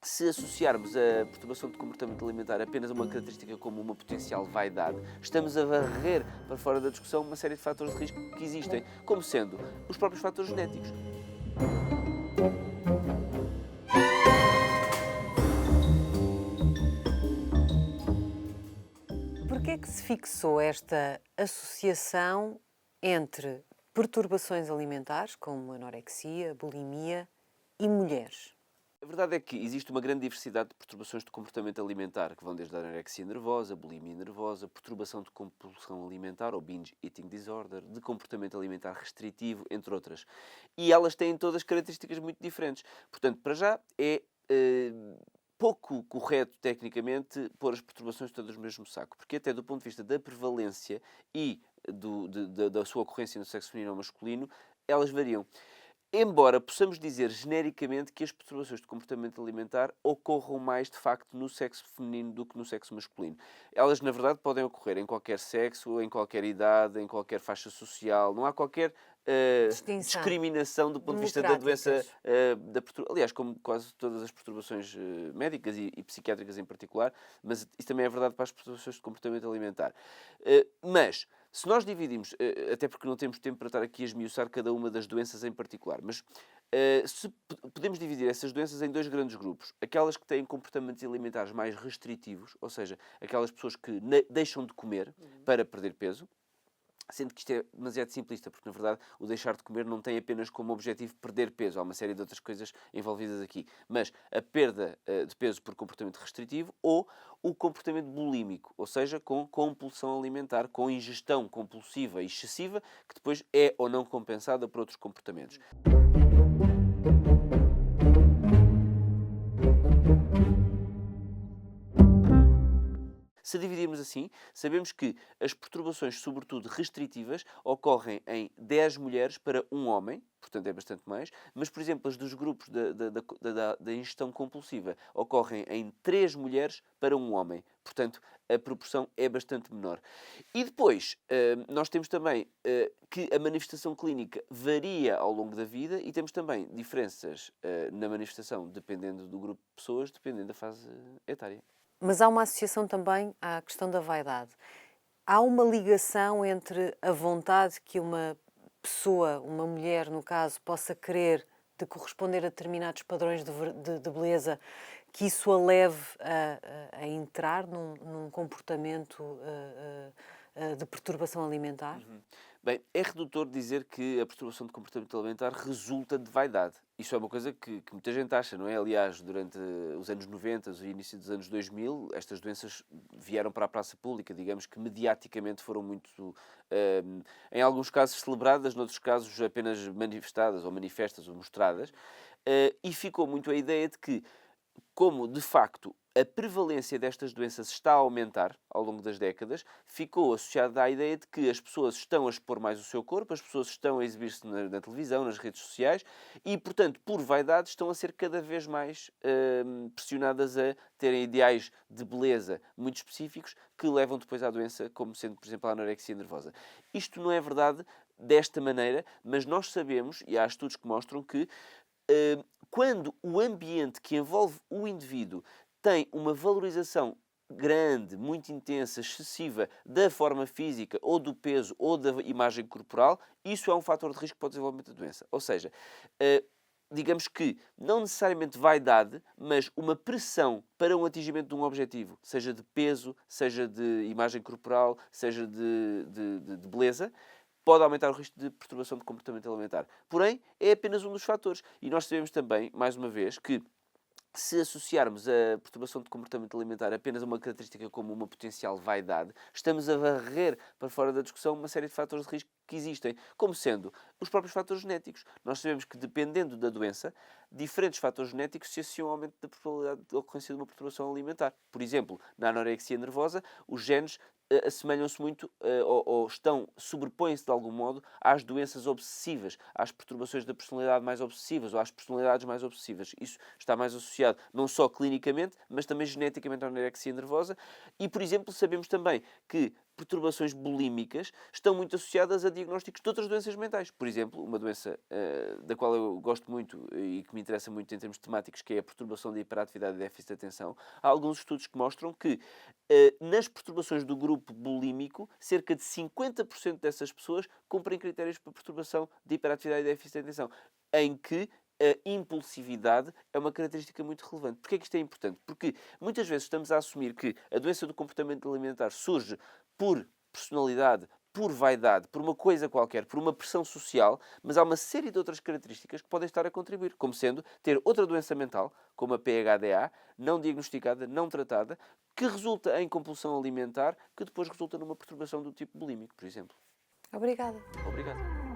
Se associarmos a perturbação de comportamento alimentar apenas a uma característica como uma potencial vaidade, estamos a varrer para fora da discussão uma série de fatores de risco que existem, como sendo os próprios fatores genéticos. Porquê é que se fixou esta associação entre perturbações alimentares, como anorexia, bulimia, e mulheres? A verdade é que existe uma grande diversidade de perturbações de comportamento alimentar, que vão desde a anorexia nervosa, bulimia nervosa, perturbação de compulsão alimentar ou binge eating disorder, de comportamento alimentar restritivo, entre outras. E elas têm todas características muito diferentes. Portanto, para já eh, pouco correto tecnicamente pôr as perturbações todas no mesmo saco, porque até do ponto de vista da prevalência e da sua ocorrência no sexo feminino ou masculino, elas variam. Embora possamos dizer genericamente que as perturbações de comportamento alimentar ocorram mais, de facto, no sexo feminino do que no sexo masculino. Elas, na verdade, podem ocorrer em qualquer sexo, em qualquer idade, em qualquer faixa social. Não há qualquer Distinção. discriminação do ponto de vista da doença, Democráticas. aliás, como quase todas as perturbações médicas e psiquiátricas em particular, mas isso também é verdade para as perturbações de comportamento alimentar. Mas se nós dividimos, até porque não temos tempo para estar aqui a esmiuçar cada uma das doenças em particular, mas se podemos dividir essas doenças em dois grandes grupos. Aquelas que têm comportamentos alimentares mais restritivos, ou seja, aquelas pessoas que deixam de comer para perder peso, sendo que isto é demasiado simplista, porque na verdade o deixar de comer não tem apenas como objetivo perder peso, há uma série de outras coisas envolvidas aqui. Mas a perda de peso por comportamento restritivo ou o comportamento bulímico, ou seja, com compulsão alimentar, com ingestão compulsiva e excessiva, que depois é ou não compensada por outros comportamentos. Se dividirmos assim, sabemos que as perturbações, sobretudo restritivas, ocorrem em 10 mulheres para um homem, portanto é bastante mais, mas, por exemplo, as dos grupos da ingestão compulsiva ocorrem em 3 mulheres para um homem, portanto a proporção é bastante menor. E depois, nós temos também que a manifestação clínica varia ao longo da vida e temos também diferenças na manifestação, dependendo do grupo de pessoas, dependendo da fase etária. Mas há uma associação também à questão da vaidade. Há uma ligação entre a vontade que uma pessoa, uma mulher no caso, possa querer de corresponder a determinados padrões de beleza, que isso a leve a entrar num comportamento de perturbação alimentar? Bem, é redutor dizer que a perturbação de comportamento alimentar resulta de vaidade. Isso é uma coisa que muita gente acha, não é? Aliás, durante os anos 90, o início dos anos 2000, estas doenças vieram para a praça pública, digamos que mediaticamente foram muito, em alguns casos celebradas, noutros casos apenas manifestadas ou manifestas ou mostradas, e ficou muito a ideia de que, como de facto a prevalência destas doenças está a aumentar ao longo das décadas, ficou associada à ideia de que as pessoas estão a expor mais o seu corpo, as pessoas estão a exibir-se na televisão, nas redes sociais e, portanto, por vaidade, estão a ser cada vez mais pressionadas a terem ideais de beleza muito específicos que levam depois à doença, como sendo, por exemplo, a anorexia nervosa. Isto não é verdade desta maneira, mas nós sabemos, e há estudos que mostram que quando o ambiente que envolve o indivíduo tem uma valorização grande, muito intensa, excessiva da forma física ou do peso ou da imagem corporal, isso é um fator de risco para o desenvolvimento da doença. Ou seja, digamos que não necessariamente vaidade, mas uma pressão para um atingimento de um objetivo, seja de peso, seja de imagem corporal, seja de beleza, pode aumentar o risco de perturbação de comportamento alimentar. Porém, é apenas um dos fatores. E nós sabemos também, mais uma vez, que se associarmos a perturbação de comportamento alimentar apenas a uma característica como uma potencial vaidade, estamos a varrer para fora da discussão uma série de fatores de risco que existem, como sendo os próprios fatores genéticos. Nós sabemos que, dependendo da doença, diferentes fatores genéticos se associam ao aumento da probabilidade de ocorrência de uma perturbação alimentar. Por exemplo, na anorexia nervosa, os genes assemelham-se muito ou sobrepõem-se de algum modo às doenças obsessivas, às perturbações da personalidade mais obsessivas ou às personalidades mais obsessivas. Isso está mais associado não só clinicamente, mas também geneticamente à anorexia nervosa. E, por exemplo, sabemos também que perturbações bulímicas estão muito associadas a diagnósticos de outras doenças mentais. Por exemplo, uma doença da qual eu gosto muito e que me interessa muito em termos temáticos, que é a perturbação da hiperatividade e déficit de atenção. Há alguns estudos que mostram que nas perturbações do grupo bulímico, cerca de 50% dessas pessoas cumprem critérios para perturbação de hiperatividade e déficit de atenção, em que a impulsividade é uma característica muito relevante. Porquê é que isto é importante? Porque muitas vezes estamos a assumir que a doença do comportamento alimentar surge por personalidade, por vaidade, por uma coisa qualquer, por uma pressão social, mas há uma série de outras características que podem estar a contribuir, como sendo ter outra doença mental, como a PHDA, não diagnosticada, não tratada, que resulta em compulsão alimentar, que depois resulta numa perturbação do tipo bulímico, por exemplo. Obrigada. Obrigado.